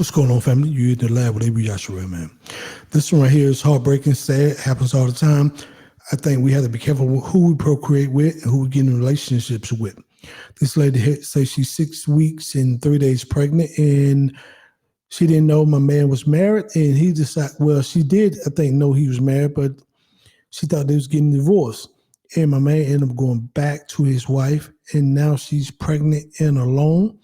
What's going on, family? You in the lab with A.B. Joshua, man. This one right here is heartbreaking, sad, happens all the time. I think we have to be careful with who we procreate with and who we get in relationships with. This lady says she's 6 weeks and 3 days pregnant, and she didn't know my man was married, and he decided, well, she did, I think, know he was married, but she thought they was getting divorced. And my man ended up going back to his wife, and now she's pregnant and alone.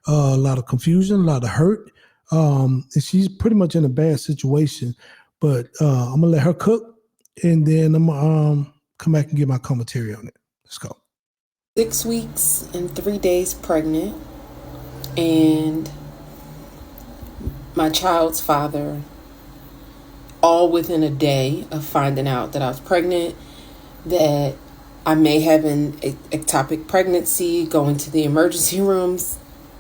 A lot of confusion, a lot of hurt. And she's pretty much in a bad situation. But I'm gonna let her cook, and then I'm gonna come back and get my commentary on it. Let's go. 6 weeks and 3 days pregnant, and my child's father, all within a day of finding out that I was pregnant, that I may have an ectopic pregnancy, going to the emergency rooms,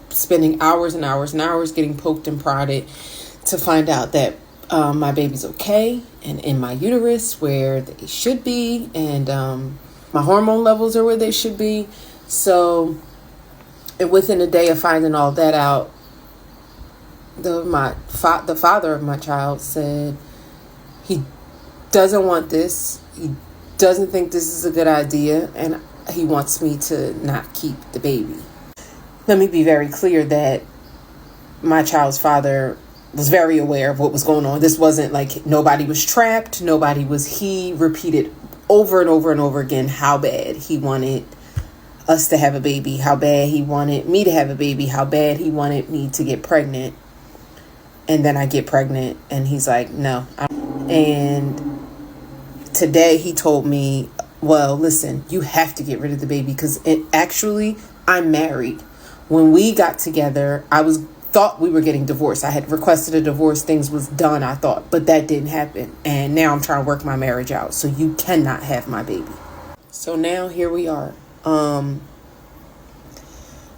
spending hours and hours and hours getting poked and prodded to find out that my baby's okay and in my uterus where they should be, and my hormone levels are where they should be. So within a day of finding all that out, the father of my child said he doesn't want this. He doesn't think this is a good idea, and he wants me to not keep the baby. Let me be very clear that my child's father was very aware of what was going on. This wasn't like nobody was trapped. He repeated over and over and over again how bad he wanted us to have a baby, how bad he wanted me to have a baby, how bad he wanted me to get pregnant. And then I get pregnant, and he's like, no. And today he told me, well, listen, you have to get rid of the baby because I'm married. When we got together, thought we were getting divorced. I had requested a divorce. Things was done, I thought, but that didn't happen. And now I'm trying to work my marriage out. So you cannot have my baby. So now here we are. And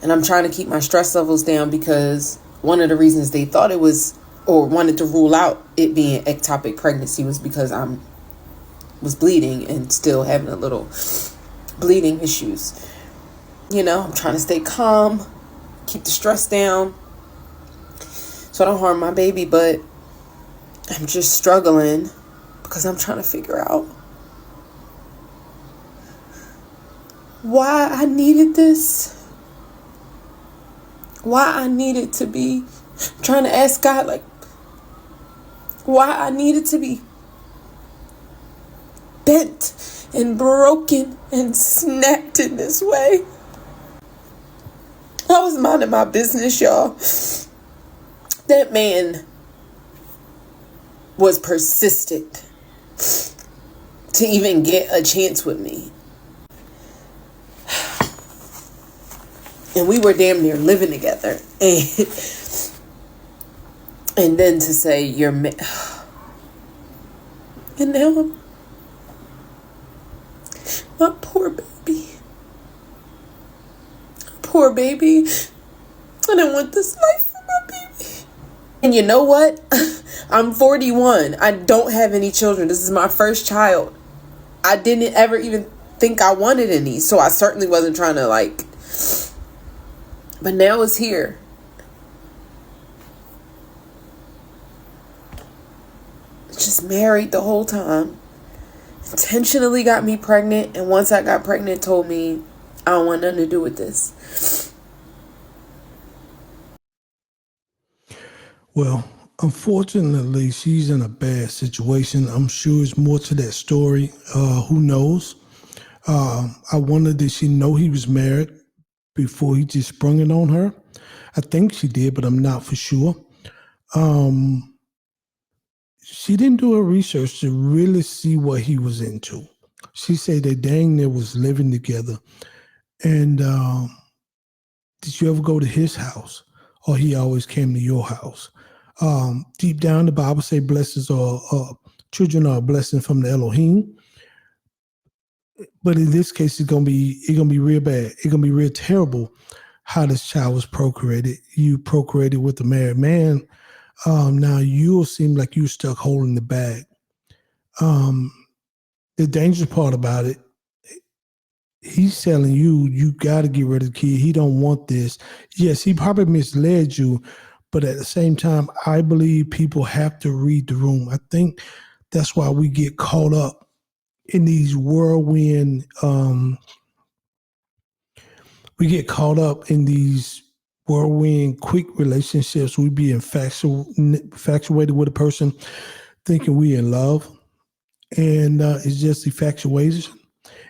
I'm trying to keep my stress levels down because one of the reasons they thought it was, or wanted to rule out it being ectopic pregnancy, was because was bleeding and still having a little bleeding issues. You know, I'm trying to stay calm, keep the stress down so I don't harm my baby, but I'm just struggling because I'm trying to figure out why I needed this. Why I needed to be trying to ask God, like, why I needed to be bent and broken and snapped in this way. I was minding my business, y'all. That man was persistent to even get a chance with me. And we were damn near living together. And then to say, and now my poor baby. Poor baby. I didn't want this life for my baby. And you know what? I'm 41. I don't have any children. This is my first child. I didn't ever even think I wanted any. So I certainly wasn't trying to but now it's here. Just married the whole time. Intentionally got me pregnant, and once I got pregnant, told me I don't want nothing to do with this. Well, unfortunately, she's in a bad situation. I'm sure it's more to that story. Who knows? I wonder, did she know he was married before he just sprung it on her? I think she did, but I'm not for sure. She didn't do her research to really see what he was into. She said they dang near was living together. And did you ever go to his house? Or he always came to your house? Deep down, the Bible say blessings or children are a blessing from the Elohim. But in this case, it's gonna be real bad. It's gonna be real terrible how this child was procreated. You procreated with a married man. Now you'll seem like you're stuck holding the bag. The dangerous part about it, he's telling you got to get rid of the kid. He don't want this. Yes, he probably misled you, But at the same time, I believe people have to read the room. I think that's why we get caught up in these whirlwind. We get caught up in these whirlwind quick relationships. We be infatuated with a person, thinking we in love, and it's just infatuation.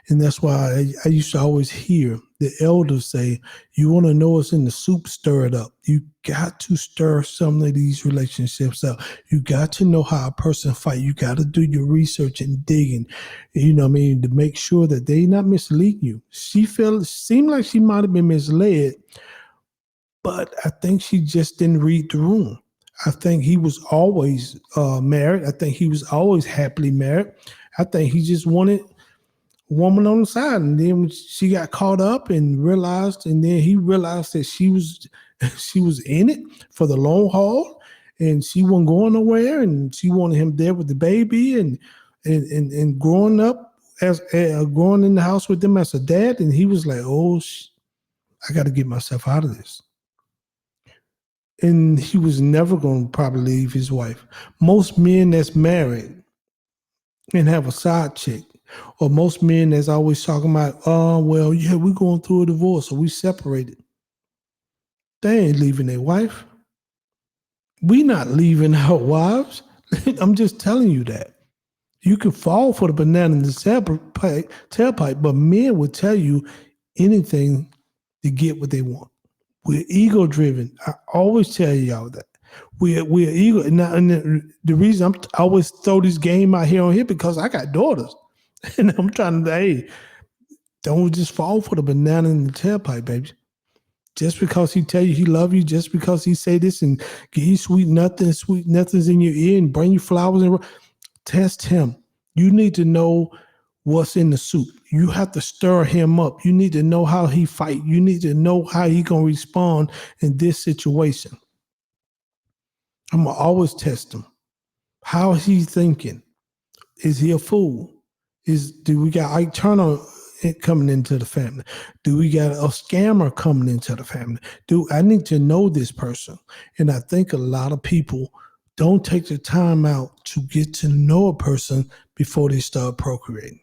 And that's why I used to always hear the elders say, you want to know what's in the soup, stir it up. You got to stir some of these relationships up. You got to know how a person fight. You got to do your research and digging, to make sure that they not mislead you. Seemed like she might have been misled, but I think she just didn't read the room. I think he was always married. I think he was always happily married. I think he just wanted woman on the side, and then she got caught up and then he realized that she was in it for the long haul, and she wasn't going nowhere, and she wanted him there with the baby and growing up as growing in the house with them as a dad, and he was like, oh, I got to get myself out of this. And he was never going to probably leave his wife. Most men that's married and have a side chick, or most men that's always talking about, well, yeah, we're going through a divorce, or we separated. They ain't leaving their wife. We not leaving our wives. I'm just telling you that. You can fall for the banana in the tailpipe, but men will tell you anything to get what they want. We're ego driven. I always tell y'all that. We're ego. And the reason I always throw this game out here because I got daughters. And I'm trying to, hey, don't just fall for the banana in the tailpipe, baby. Just because he tell you he love you, just because he say this and give you sweet nothings in your ear and bring you flowers and test him. You need to know what's in the soup. You have to stir him up. You need to know how he fight. You need to know how he gonna respond in this situation. I'm gonna always test him. How is he thinking? Is he a fool? Do we got Ike Turner coming into the family? Do we got a scammer coming into the family? I need to know this person? And I think a lot of people don't take the time out to get to know a person before they start procreating.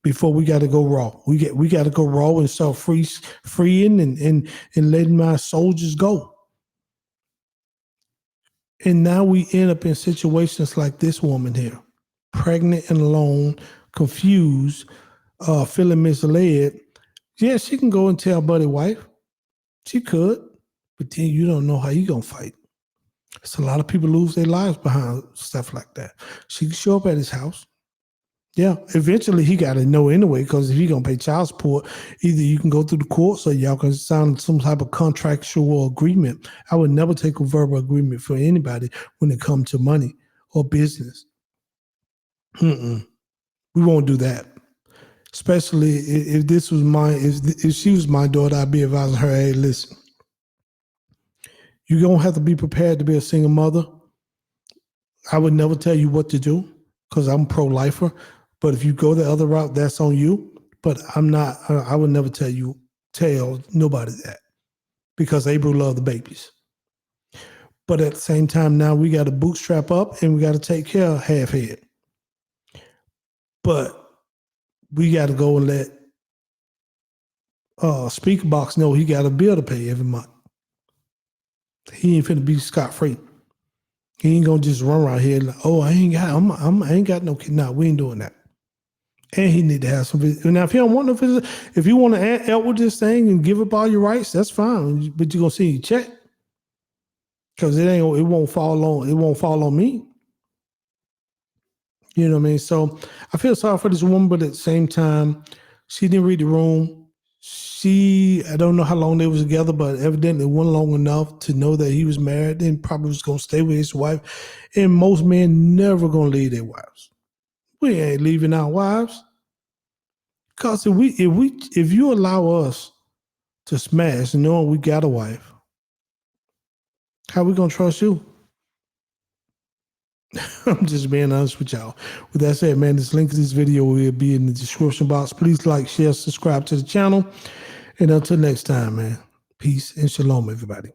Before we got to go raw. We got to go raw and start freeing and letting my soldiers go. And now we end up in situations like this woman here. Pregnant and alone, confused, feeling misled. Yeah, she can go and tell buddy wife. She could, but then you don't know how you gonna fight. It's a lot of people lose their lives behind stuff like that. She can show up at his house. Yeah, eventually he got to know anyway, because if you're gonna pay child support, either you can go through the courts or y'all can sign some type of contractual agreement. I would never take a verbal agreement for anybody when it comes to money or business. We won't do that. Especially if this was if she was my daughter, I'd be advising her, hey, listen, you're going to have to be prepared to be a single mother. I would never tell you what to do because I'm pro-lifer. But if you go the other route, that's on you. But I'm not, I would never tell nobody that because April love the babies. But at the same time, now we got to bootstrap up and we got to take care of half head. But we got to go and let Speaker Box know he got a bill to pay every month. He ain't finna be scot-free. He ain't gonna just run around here like, oh, I ain't got no kid. No, we ain't doing that. And he need to have some. Now, if he don't want no, if you want to help with this thing and give up all your rights, that's fine. But you're gonna see your check because it won't fall on me. You know what I mean? So I feel sorry for this woman, but at the same time, she didn't read the room. I don't know how long they was together, but evidently wasn't long enough to know that he was married and probably was going to stay with his wife. And most men never going to leave their wives. We ain't leaving our wives. Because if you allow us to smash knowing we got a wife, how we going to trust you? I'm just being honest with y'all. With that said, man, this link to this video will be in the description box. Please like, share, subscribe to the channel. And until next time, man, peace and shalom, everybody.